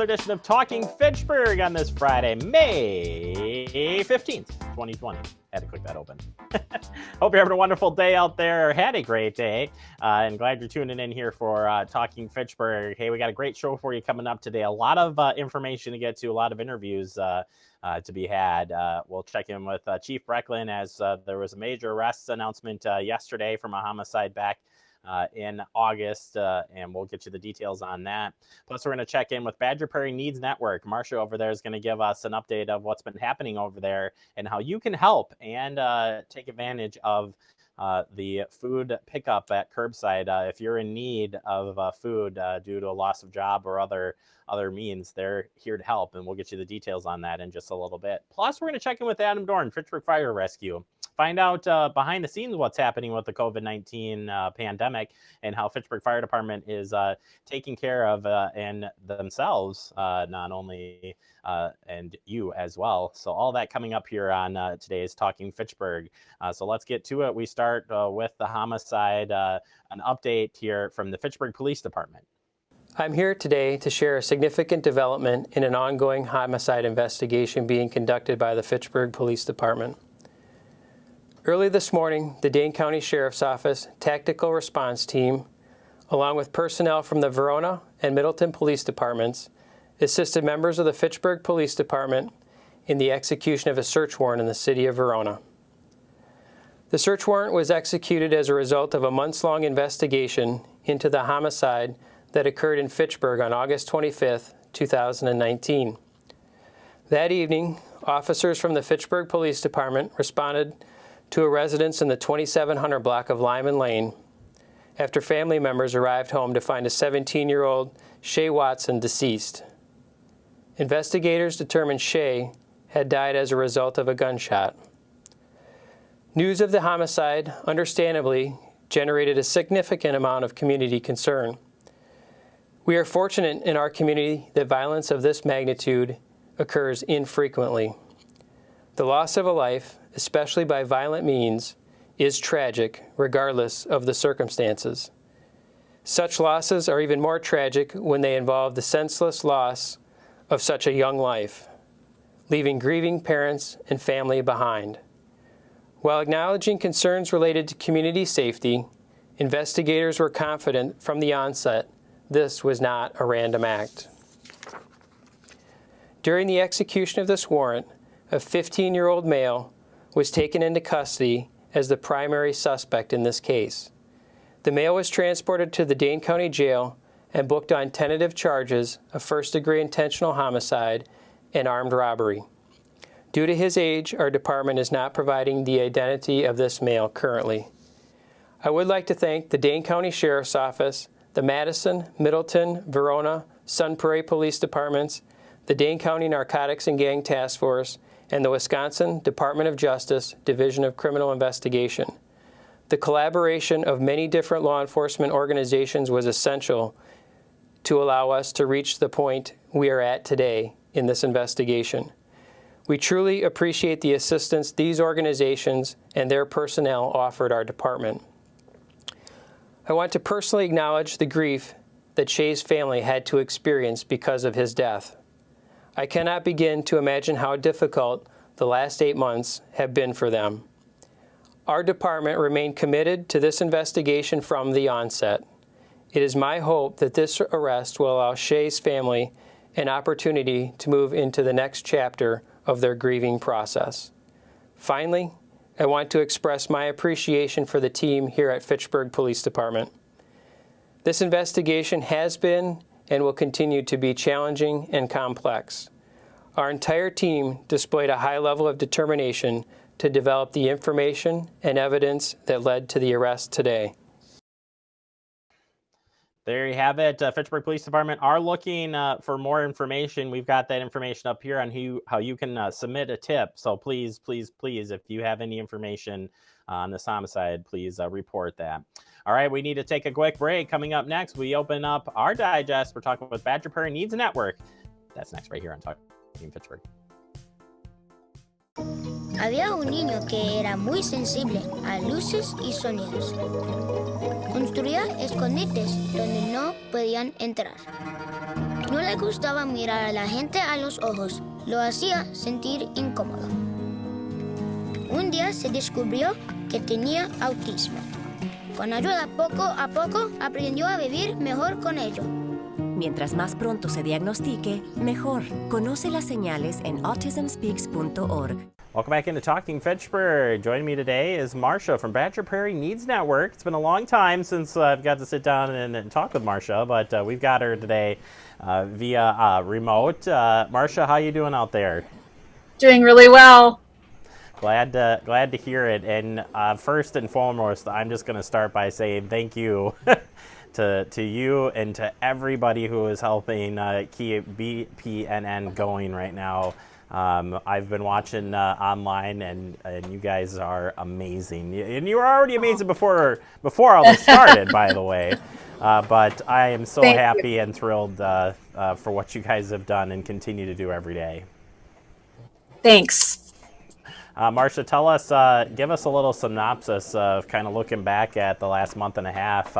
another edition of Talking Fitchburg on this Friday, May 15th, 2020. Had to click that open. Hope you're having a wonderful day out there, or had a great day, and glad you're tuning in here for Talking Fitchburg. Hey, we got a great show for you coming up today. A lot of information to get to, a lot of interviews to be had. We'll check in with Chief Brecklin as there was a major arrest announcement yesterday from a homicide back in August, and we'll get you the details on that. Plus, we're going to check in with Badger Prairie Needs Network. Marcia over there is going to give us an update of what's been happening over there and how you can help and take advantage of the food pickup at curbside. If you're in need of food due to a loss of job or other means, they're here to help, and we'll get you the details on that in just a little bit. Plus, we're going to check in with Adam Dorn, Fitchburg Fire Rescue. Find out behind the scenes what's happening with the COVID-19 pandemic and how Fitchburg Fire Department is taking care of and themselves, not only and you as well. So all that coming up here on today's Talking Fitchburg. So let's get to it. We start with the homicide, an update here from the Fitchburg Police Department. I'm here today to share a significant development in an ongoing homicide investigation being conducted by the Fitchburg Police Department. Early this morning, the Dane County Sheriff's Office Tactical Response Team, along with personnel from the Verona and Middleton Police Departments, assisted members of the Fitchburg Police Department in the execution of a search warrant in the city of Verona. The search warrant was executed as a result of a months-long investigation into the homicide that occurred in Fitchburg on August 25, 2019. That evening, officers from the Fitchburg Police Department responded to a residence in the 2700 block of Lyman Lane after family members arrived home to find a 17-year-old Shay Watson deceased. Investigators determined Shay had died as a result of a gunshot. News of the homicide, understandably, generated a significant amount of community concern. We are fortunate in our community that violence of this magnitude occurs infrequently. The loss of a life, especially by violent means, is tragic regardless of the circumstances. Such losses are even more tragic when they involve the senseless loss of such a young life, leaving grieving parents and family behind. While acknowledging concerns related to community safety, investigators were confident from the onset this was not a random act. During the execution of this warrant, a 15-year-old male was taken into custody as the primary suspect in this case. The male was transported to the Dane County Jail and booked on tentative charges of first-degree intentional homicide and armed robbery. Due to his age, our department is not providing the identity of this male currently. I would like to thank the Dane County Sheriff's Office, the Madison, Middleton, Verona, Sun Prairie Police Departments, the Dane County Narcotics and Gang Task Force, and the Wisconsin Department of Justice Division of Criminal Investigation. The collaboration of many different law enforcement organizations was essential to allow us to reach the point we are at today in this investigation. We truly appreciate the assistance these organizations and their personnel offered our department. I want to personally acknowledge the grief that Shay's family had to experience because of his death. I cannot begin to imagine how difficult the last 8 months have been for them. Our department remained committed to this investigation from the onset. It is my hope that this arrest will allow Shay's family an opportunity to move into the next chapter of their grieving process. Finally, I want to express my appreciation for the team here at Fitchburg Police Department. This investigation has been and will continue to be challenging and complex. Our entire team displayed a high level of determination to develop the information and evidence that led to the arrest today. There you have it. Fitchburg Police Department are looking for more information. We've got that information up here on how you can submit a tip. So please, please, please, if you have any information on this homicide, please report that. All right, we need to take a quick break. Coming up next, we open up our digest. We're talking with Badger Prairie Needs Network. That's next right here on Talking Fitchburg. Había un niño que era muy sensible a luces y sonidos. Construía escondites donde no podían entrar. No le gustaba mirar a la gente a los ojos. Lo hacía sentir incómodo. Un día se descubrió que tenía autismo. Con ayuda, poco a poco, aprendió a vivir mejor con ello. Mientras más pronto se diagnostique, mejor. Conoce las señales en autismspeaks.org. Welcome back into Talking Fitchburg. Joining me today is Marcia from Badger Prairie Needs Network. It's been a long time since I've got to sit down and talk with Marcia, but we've got her today via remote. Marcia, how you doing out there? Doing really well. Glad to hear it. And first and foremost, I'm just going to start by saying thank you to you and to everybody who is helping keep BPNN going right now. I've been watching online, and you guys are amazing. And you were already amazing before all this started, by the way. But I am so happy and thrilled for what you guys have done and continue to do every day. Thanks. Marcia, tell us, give us a little synopsis of kind of looking back at the last month and a half.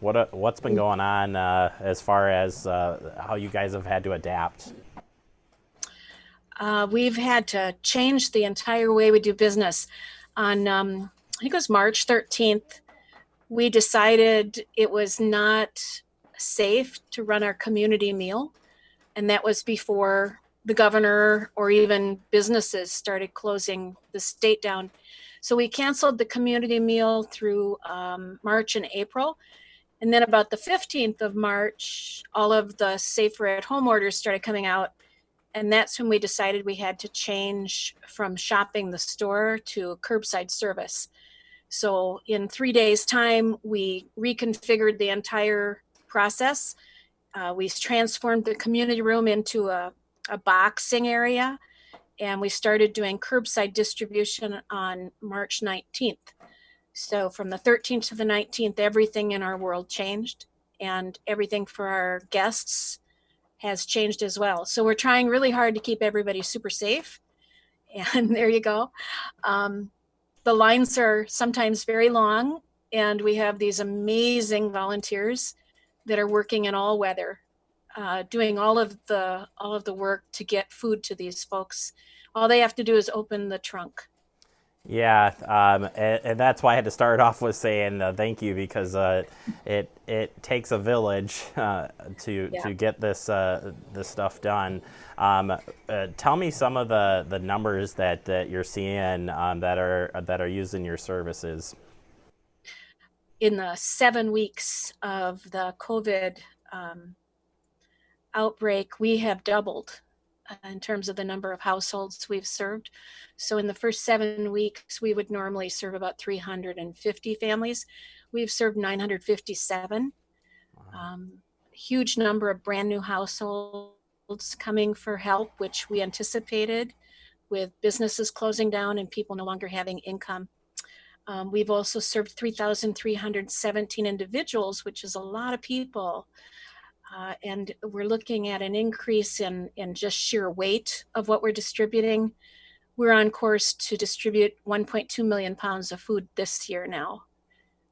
What's been going on as far as how you guys have had to adapt? We've had to change the entire way we do business. On, I think it was March 13th, we decided it was not safe to run our community meal. And that was before the governor or even businesses started closing the state down. So we canceled the community meal through March and April. And then about the 15th of March, all of the safer at home orders started coming out. And that's when we decided we had to change from shopping the store to curbside service. So in 3 days' time, we reconfigured the entire process. We transformed the community room into a boxing area, and we started doing curbside distribution on March 19th. So from the 13th to the 19th, everything in our world changed, and everything for our guests has changed as well. So we're trying really hard to keep everybody super safe. And there you go. The lines are sometimes very long, and we have these amazing volunteers that are working in all weather, doing all of the work to get food to these folks. All they have to do is open the trunk. Yeah, and that's why I had to start off with saying thank you, because it takes a village to get this stuff done. Tell me some of the numbers that you're seeing that are using your services. In the 7 weeks of the COVID outbreak, we have doubled in terms of the number of households we've served. So in the first 7 weeks, we would normally serve about 350 families. We've served 957. Wow. Huge number of brand new households coming for help, which we anticipated with businesses closing down and people no longer having income. We've also served 3,317 individuals, which is a lot of people. And we're looking at an increase in just sheer weight of what we're distributing. We're on course to distribute 1.2 million pounds of food this year now.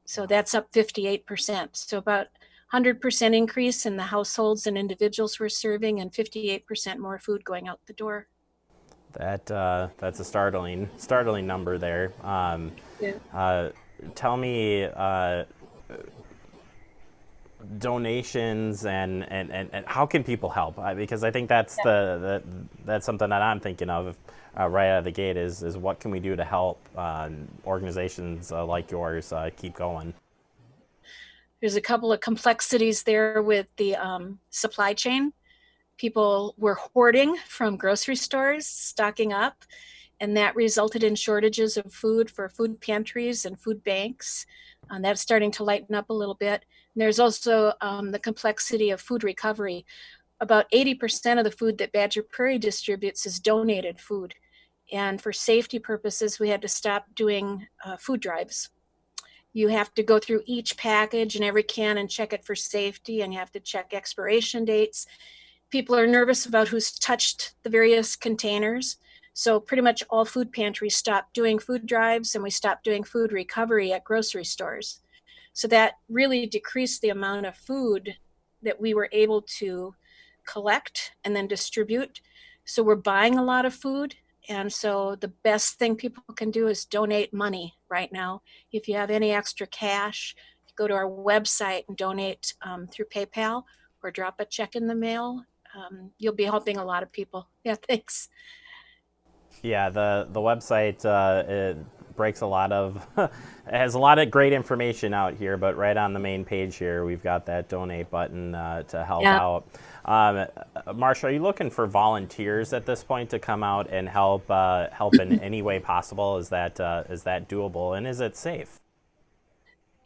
So that's up 58%. So about 100% increase in the households and individuals we're serving, and 58% more food going out the door. That's a startling number there. Tell me, donations and how can people help? Because I think that's that's something that I'm thinking of right out of the gate is what can we do to help organizations like yours keep going? There's a couple of complexities there with the supply chain. People were hoarding from grocery stores, stocking up, and that resulted in shortages of food for food pantries and food banks. That's starting to lighten up a little bit. And there's also the complexity of food recovery. About 80% of the food that Badger Prairie distributes is donated food. And for safety purposes, we had to stop doing food drives. You have to go through each package and every can and check it for safety, and you have to check expiration dates. People are nervous about who's touched the various containers. So pretty much all food pantries stopped doing food drives, and we stopped doing food recovery at grocery stores. So that really decreased the amount of food that we were able to collect and then distribute. So we're buying a lot of food. And so the best thing people can do is donate money right now. If you have any extra cash, go to our website and donate through PayPal or drop a check in the mail. You'll be helping a lot of people. Yeah, thanks. Yeah, the website it breaks a lot of has a lot of great information out here, but right on the main page here we've got that donate button to help out. Marsha, are you looking for volunteers at this point to come out and help in any way possible? Is that doable, and is it safe?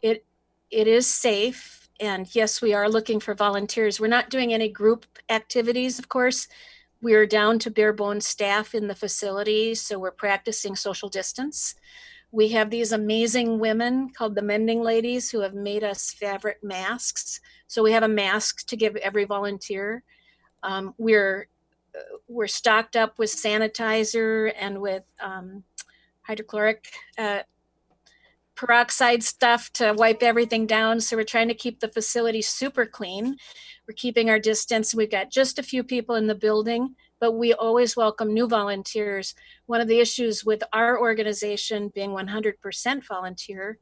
It is safe, and yes, we are looking for volunteers. We're not doing any group activities, of course. We're down to bare bones staff in the facility, so we're practicing social distance. We have these amazing women called the Mending Ladies who have made us fabric masks. So we have a mask to give every volunteer. We're stocked up with sanitizer and with hydrochloric peroxide stuff to wipe everything down. So we're trying to keep the facility super clean. We're keeping our distance. We've got just a few people in the building, but we always welcome new volunteers. One of the issues with our organization being 100% volunteer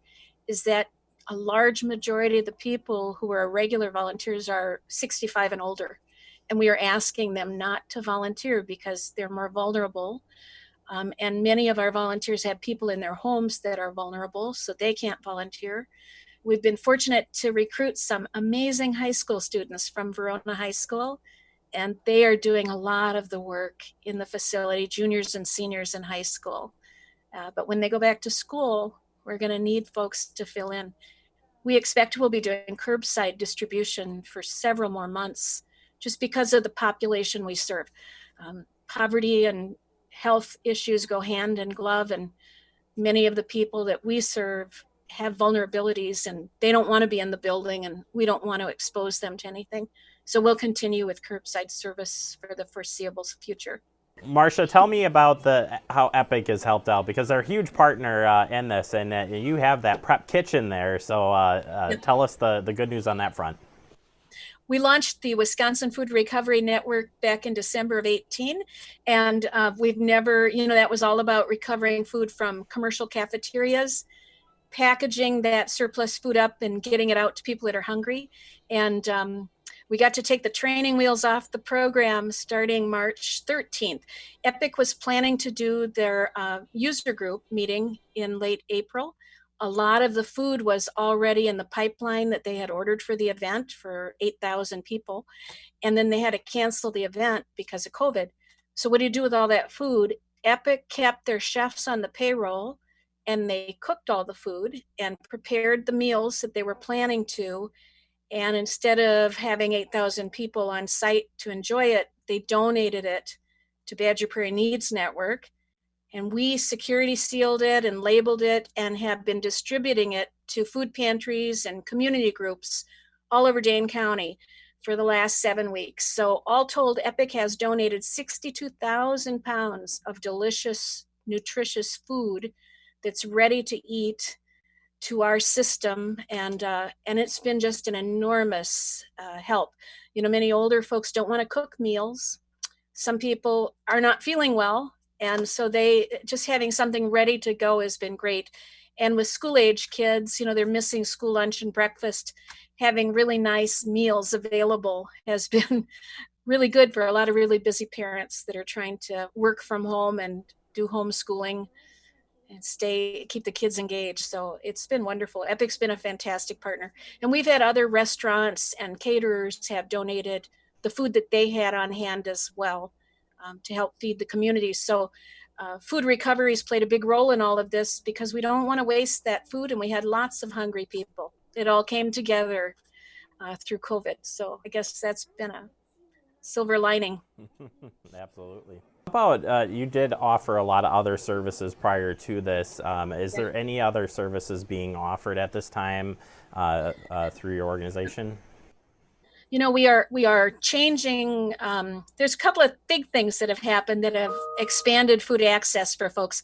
is that a large majority of the people who are regular volunteers are 65 and older. And we are asking them not to volunteer because they're more vulnerable. And many of our volunteers have people in their homes that are vulnerable, so they can't volunteer. We've been fortunate to recruit some amazing high school students from Verona High School, and they are doing a lot of the work in the facility, juniors and seniors in high school. But when they go back to school, we're going to need folks to fill in. We expect we'll be doing curbside distribution for several more months just because of the population we serve. Poverty and health issues go hand in glove, and many of the people that we serve have vulnerabilities and they don't want to be in the building, and we don't want to expose them to anything. So we'll continue with curbside service for the foreseeable future. Marsha, tell me about how Epic has helped out, because they're a huge partner in this, and you have that prep kitchen there. So tell us the good news on that front. We launched the Wisconsin Food Recovery Network back in December of 18, and we've never, that was all about recovering food from commercial cafeterias, packaging that surplus food up and getting it out to people that are hungry. And we got to take the training wheels off the program starting March 13th. Epic was planning to do their user group meeting in late April. A lot of the food was already in the pipeline that they had ordered for the event for 8,000 people. And then they had to cancel the event because of COVID. So what do you do with all that food? Epic kept their chefs on the payroll, and they cooked all the food and prepared the meals that they were planning to. And instead of having 8,000 people on site to enjoy it, they donated it to Badger Prairie Needs Network. And we security sealed it and labeled it and have been distributing it to food pantries and community groups all over Dane County for the last 7 weeks. So all told, Epic has donated 62,000 pounds of delicious, nutritious food that's ready to eat to our system. And it's been just an enormous help. Many older folks don't want to cook meals. Some people are not feeling well. And so they just having something ready to go has been great. And with school age kids, they're missing school lunch and breakfast. Having really nice meals available has been really good for a lot of really busy parents that are trying to work from home and do homeschooling and keep the kids engaged. So it's been wonderful. Epic's been a fantastic partner. And we've had other restaurants and caterers have donated the food that they had on hand as well. To help feed the community. So food recovery has played a big role in all of this because we don't want to waste that food, and we had lots of hungry people. It all came together through COVID. So I guess that's been a silver lining. Absolutely. How about you did offer a lot of other services prior to this. Is there any other services being offered at this time through your organization? We are changing. There's a couple of big things that have happened that have expanded food access for folks.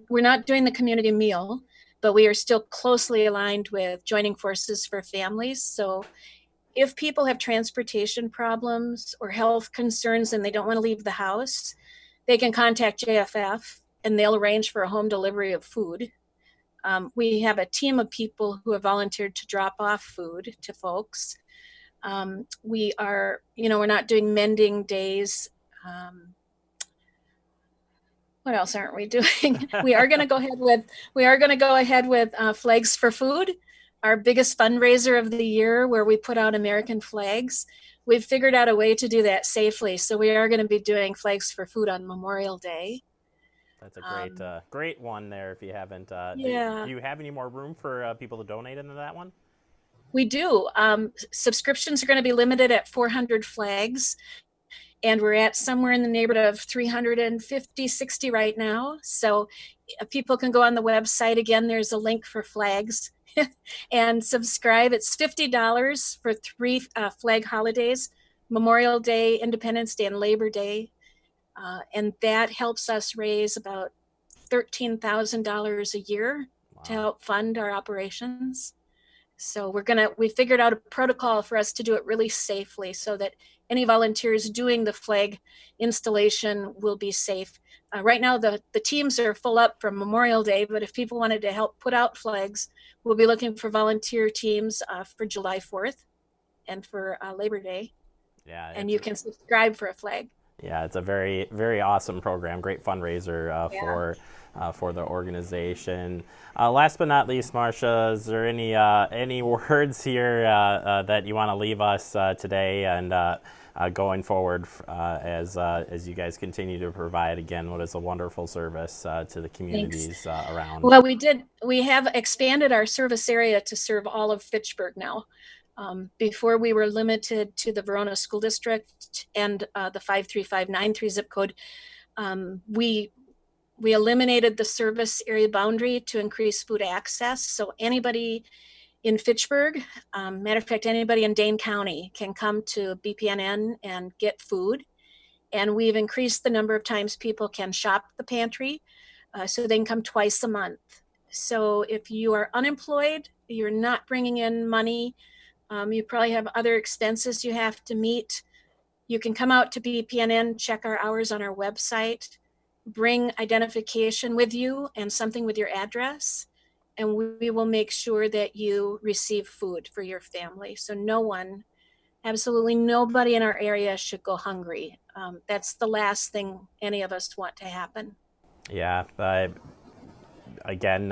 We're not doing the community meal, but we are still closely aligned with Joining Forces for Families. So if people have transportation problems or health concerns and they don't want to leave the house, they can contact JFF and they'll arrange for a home delivery of food. We have a team of people who have volunteered to drop off food to folks. We are, we're not doing mending days. What else aren't we doing? We are going to go ahead with Flags for Food, our biggest fundraiser of the year, where we put out American flags. We've figured out a way to do that safely, so we are going to be doing Flags for Food on Memorial Day. That's a great one there. If you haven't, yeah. Do you have any more room for people to donate into that one? We do. Subscriptions are going to be limited at 400 flags. And we're at somewhere in the neighborhood of 350, 60 right now. So people can go on the website. Again, there's a link for flags and subscribe. It's $50 for 3 flag holidays: Memorial Day, Independence Day, and Labor Day. And that helps us raise about $13,000 a year to help fund our operations. So we figured out a protocol for us to do it really safely so that any volunteers doing the flag installation will be safe. Right now, the teams are full up from Memorial Day, but if people wanted to help put out flags, we'll be looking for volunteer teams for July 4th and for Labor Day. Yeah, and you can subscribe for a flag. Yeah, it's a very, very awesome program. Great fundraiser for the organization. Last but not least, Marcia, is there any words here that you want to leave us today and going forward as you guys continue to provide, again, what is a wonderful service to the communities around? Well, we have expanded our service area to serve all of Fitchburg now. Before, we were limited to the Verona School District and the 53593 zip code. We eliminated the service area boundary to increase food access. So anybody in Fitchburg, matter of fact, anybody in Dane County can come to BPNN and get food. And we've increased the number of times people can shop the pantry, so they can come twice a month. So if you are unemployed, you're not bringing in money, you probably have other expenses you have to meet, you can come out to BPNN, check our hours on our website, bring identification with you and something with your address, and we will make sure that you receive food for your family. So absolutely nobody in our area should go hungry. That's the last thing any of us want to happen. Yeah, again,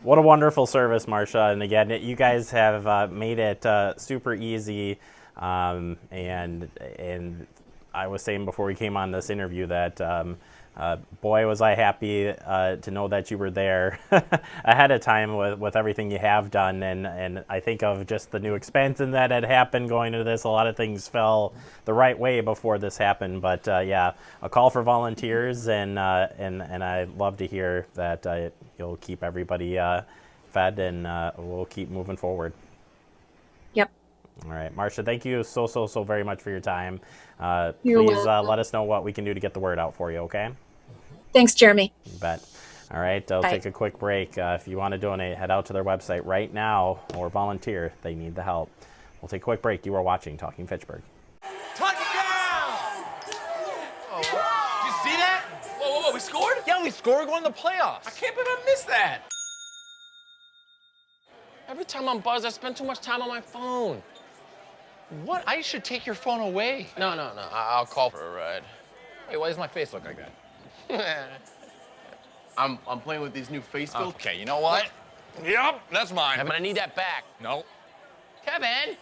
what a wonderful service, Marcia. And again, you guys have made it super easy. And I was saying before we came on this interview that boy, was I happy to know that you were there ahead of time with everything you have done. And I think of just the new expansion that had happened going into this. A lot of things fell the right way before this happened. But yeah, a call for volunteers, and I love to hear that you'll keep everybody fed, and we'll keep moving forward. Yep. All right, Marcia, thank you so very much for your time. You're please welcome. let us know what we can do to get the word out for you, okay? Thanks, Jeremy. You bet. All right, I'll Bye. take a quick break. If you want to donate, head out to their website right now or volunteer. They need the help. We'll take a quick break. You are watching Talking Fitchburg. Touchdown! Oh, did you see that? Whoa, we scored? Yeah, we scored going to the playoffs. I can't believe I missed that. Every time I'm buzzed, I spend too much time on my phone. What? I should take your phone away. No. I'll call for a ride. Hey, why does my face look like that? I'm playing with these new face filters. Okay, you know what? Yep, that's mine. Kevin, I need that back. No. Kevin!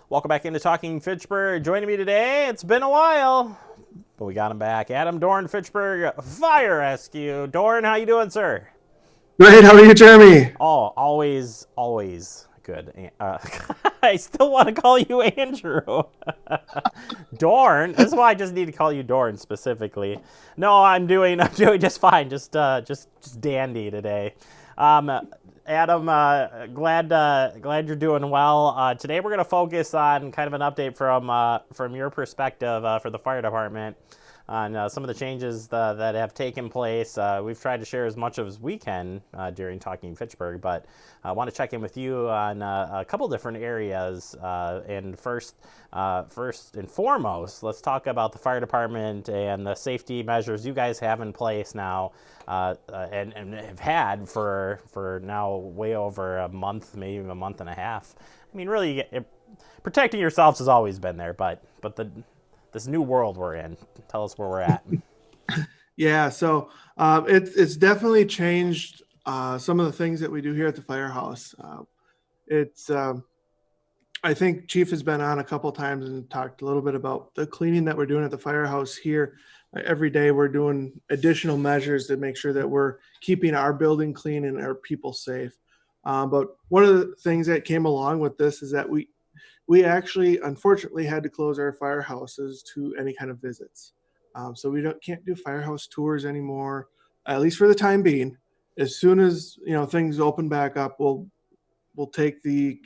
Welcome back into Talking Fitchburg. Joining me today, it's been a while, but we got him back. Adam Dorn, Fitchburg Fire Rescue. Dorn, how you doing, sir? Great, how are you, Jeremy? Oh, always good. I still want to call you Andrew. Dorn. This is why I just need to call you Dorn specifically. No, I'm doing just fine. Just dandy today. Adam, glad you're doing well. Today we're going to focus on kind of an update from your perspective for the fire department. on some of the changes that have taken place. We've tried to share as much as we can during Talking Fitchburg, but I want to check in with you on a couple different areas. And first and foremost, let's talk about the fire department and the safety measures you guys have in place now, and have had for now way over a month, maybe a month and a half. I mean, really, protecting yourselves has always been there, but this new world we're in. Tell us where we're at. Yeah, so it's definitely changed some of the things that we do here at the firehouse. I think Chief has been on a couple times and talked a little bit about the cleaning that we're doing at the firehouse here. Every day we're doing additional measures to make sure that we're keeping our building clean and our people safe. But one of the things that came along with this is that we actually, unfortunately, had to close our firehouses to any kind of visits. So we can't do firehouse tours anymore, at least for the time being. As soon as things open back up, we'll take the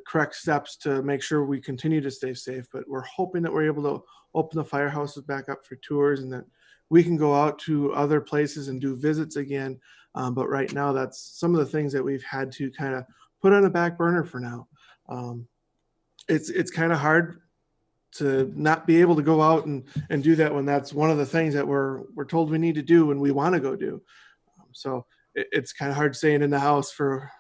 correct steps to make sure we continue to stay safe. But we're hoping that we're able to open the firehouses back up for tours and that we can go out to other places and do visits again. But right now, that's some of the things that we've had to kind of put on the back burner for now. It's kind of hard to not be able to go out and do that when that's one of the things that we're told we need to do and we want to go do. So it's kind of hard staying in the house for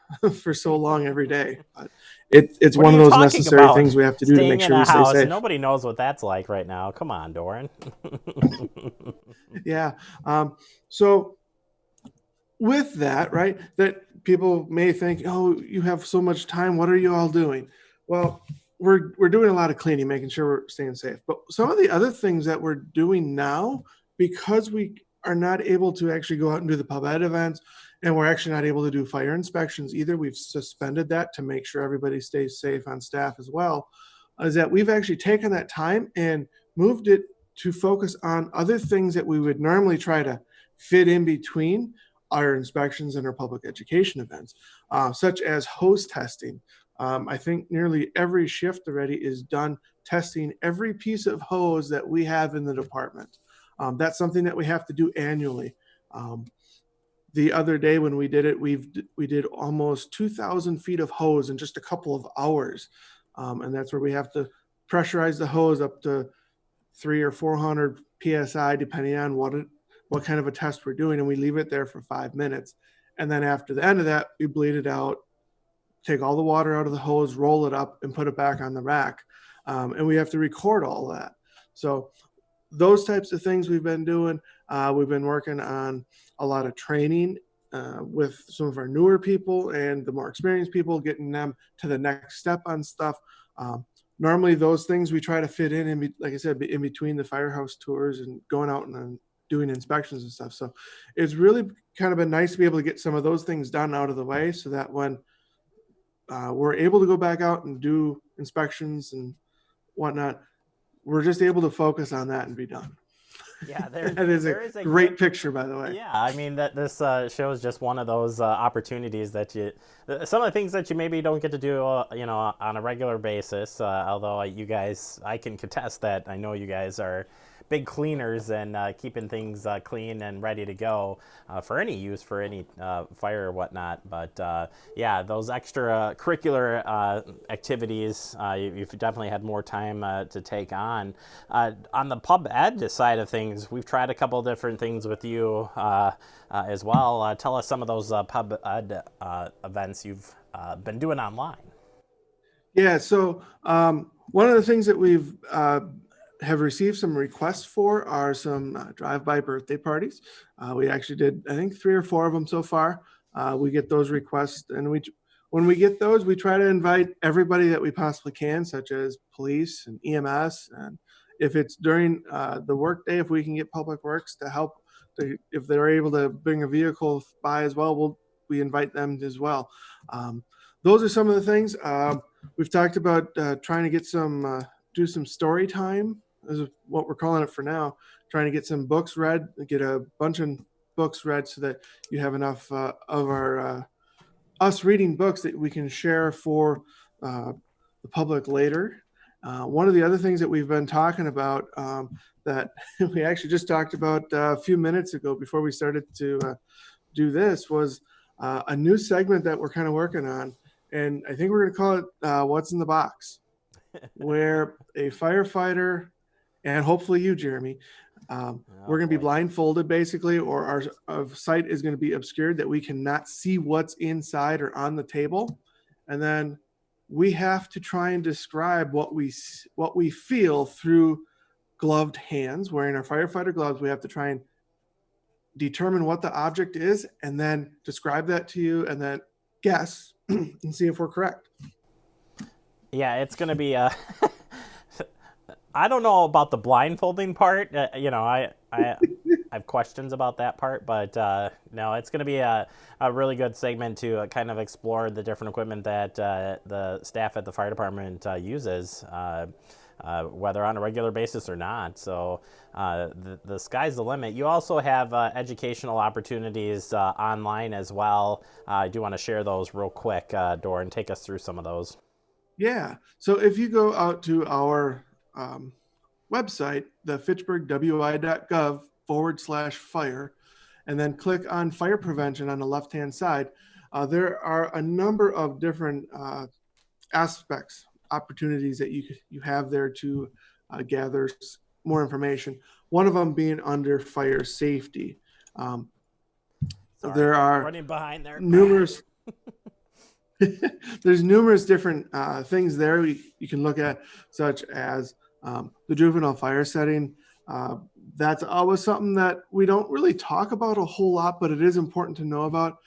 so long every day. But it's one of those necessary things we have to do to make sure we stay safe. Nobody knows what that's like right now. Come on, Doran. Yeah. So with that, right, that people may think, oh, you have so much time. What are you all doing? Well, we're doing a lot of cleaning, making sure we're staying safe. But some of the other things that we're doing now, because we are not able to actually go out and do the pub ed events, and we're actually not able to do fire inspections either, we've suspended that to make sure everybody stays safe on staff as well, is that we've actually taken that time and moved it to focus on other things that we would normally try to fit in between our inspections and our public education events, such as hose testing. I think nearly every shift already is done testing every piece of hose that we have in the department. That's something that we have to do annually. The other day when we did it, we did almost 2,000 feet of hose in just a couple of hours. And that's where we have to pressurize the hose up to 300 or 400 PSI, depending on what kind of a test we're doing. And we leave it there for 5 minutes. And then after the end of that, we bleed it out, take all the water out of the hose, roll it up, and put it back on the rack. And we have to record all that. So those types of things we've been doing. We've been working on a lot of training with some of our newer people and the more experienced people, getting them to the next step on stuff. Normally those things we try to fit in, like I said, in between the firehouse tours and going out and doing inspections and stuff. So it's really kind of been nice to be able to get some of those things done out of the way so that when we're able to go back out and do inspections and whatnot, we're just able to focus on that and be done. Yeah, that is a great picture, by the way. Yeah, I mean that this shows just one of those opportunities that some of the things that you maybe don't get to do, on a regular basis. Although you guys, I can contest that. I know you guys are big cleaners and keeping things clean and ready to go for any use, for any fire or whatnot. But yeah, those extra curricular activities, you've definitely had more time to take on. On the pub ed side of things, we've tried a couple different things with you as well. Tell us some of those pub ed events you've been doing online. Yeah, so one of the things that we've have received some requests for are some drive-by birthday parties. We actually did, I think, 3 or 4 of them so far. We get those requests, and when we get those, we try to invite everybody that we possibly can, such as police and EMS. And if it's during the workday, if we can get Public Works to help, if they're able to bring a vehicle by as well, we invite them as well. Those are some of the things. We've talked about trying to get do some story time, is what we're calling it for now, trying to get some books read, get a bunch of books read so that you have enough of our us reading books that we can share for the public later. One of the other things that we've been talking about that we actually just talked about a few minutes ago before we started to do this was a new segment that we're kind of working on. And I think we're going to call it What's in the Box, where a firefighter, and hopefully you, Jeremy, we're going to be blindfolded basically, or our sight is going to be obscured that we cannot see what's inside or on the table. And then we have to try and describe what we feel through gloved hands. Wearing our firefighter gloves, we have to try and determine what the object is and then describe that to you and then guess and see if we're correct. Yeah, it's going to be I don't know about the blindfolding part. I have questions about that part, but no, it's going to be a really good segment to kind of explore the different equipment that the staff at the fire department uses, whether on a regular basis or not. So the sky's the limit. You also have educational opportunities online as well. I do want to share those real quick, Dor, and take us through some of those. Yeah. So if you go out to our website, the fitchburgwi.gov/fire, and then click on fire prevention on the left-hand side, there are a number of different aspects, opportunities that you have there to gather more information. One of them being under fire safety. There are running behind there. Numerous. There's numerous different things there you can look at, such as the juvenile fire setting. That's always something that we don't really talk about a whole lot, but it is important to know about.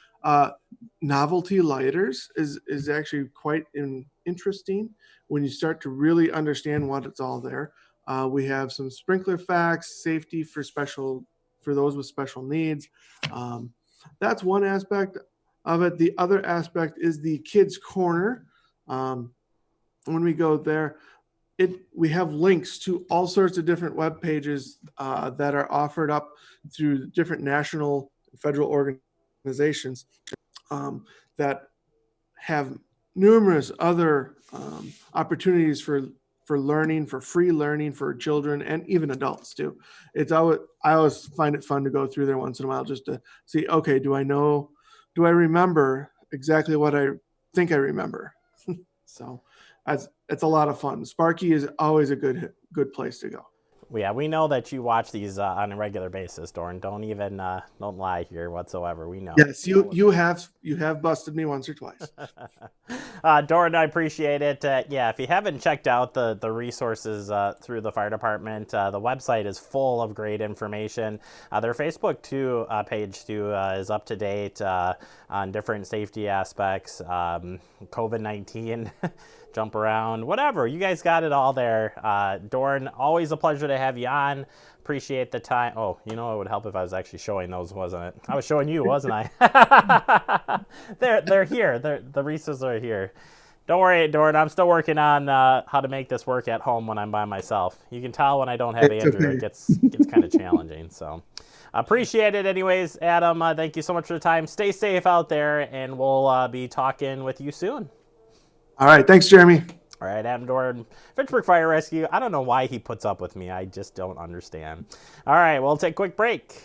Novelty lighters is actually quite interesting when you start to really understand what it's all there. We have some sprinkler facts, safety for those with special needs. That's one aspect of it. The other aspect is the kids' corner. When we go there, we have links to all sorts of different web pages that are offered up through different national and federal organizations that have numerous other opportunities for learning, for free learning for children and even adults too. I always find it fun to go through there once in a while just to see, okay, do I remember exactly what I think I remember? So it's a lot of fun. Sparky is always a good place to go. Yeah, we know that you watch these on a regular basis, Doran. Don't lie here whatsoever. We know. Yes, you have busted me once or twice. Doran, I appreciate it. If you haven't checked out the resources through the fire department, the website is full of great information. Their Facebook page too is up to date on different safety aspects, COVID-19. Jump around, whatever. You guys got it all there. Doran, always a pleasure to have you on. Appreciate the time. Oh, it would help if I was actually showing those, wasn't it? I was showing you, wasn't I? They're here. The resources are here. Don't worry, Doran. I'm still working on how to make this work at home when I'm by myself. You can tell when I don't have Andrew, okay. It gets kind of challenging. So appreciate it anyways. Adam, thank you so much for the time. Stay safe out there, and we'll be talking with you soon. All right. Thanks, Jeremy. All right, Adam Doran, Fitchburg Fire Rescue. I don't know why he puts up with me. I just don't understand. All right, we'll take a quick break.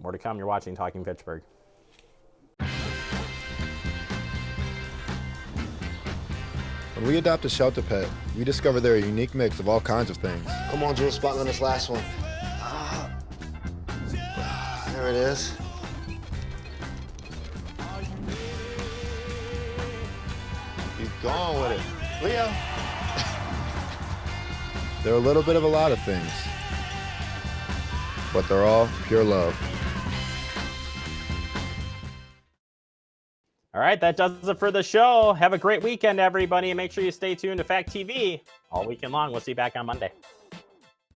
More to come. You're watching Talking Fitchburg. When we adopt a shelter pet, we discover they're a unique mix of all kinds of things. Come on, Jules, spot me on this last one. There it is. Keep going with it. Leo. They're a little bit of a lot of things, but they're all pure love. All right, that does it for the show. Have a great weekend, everybody, and make sure you stay tuned to Fact TV all weekend long. We'll see you back on Monday.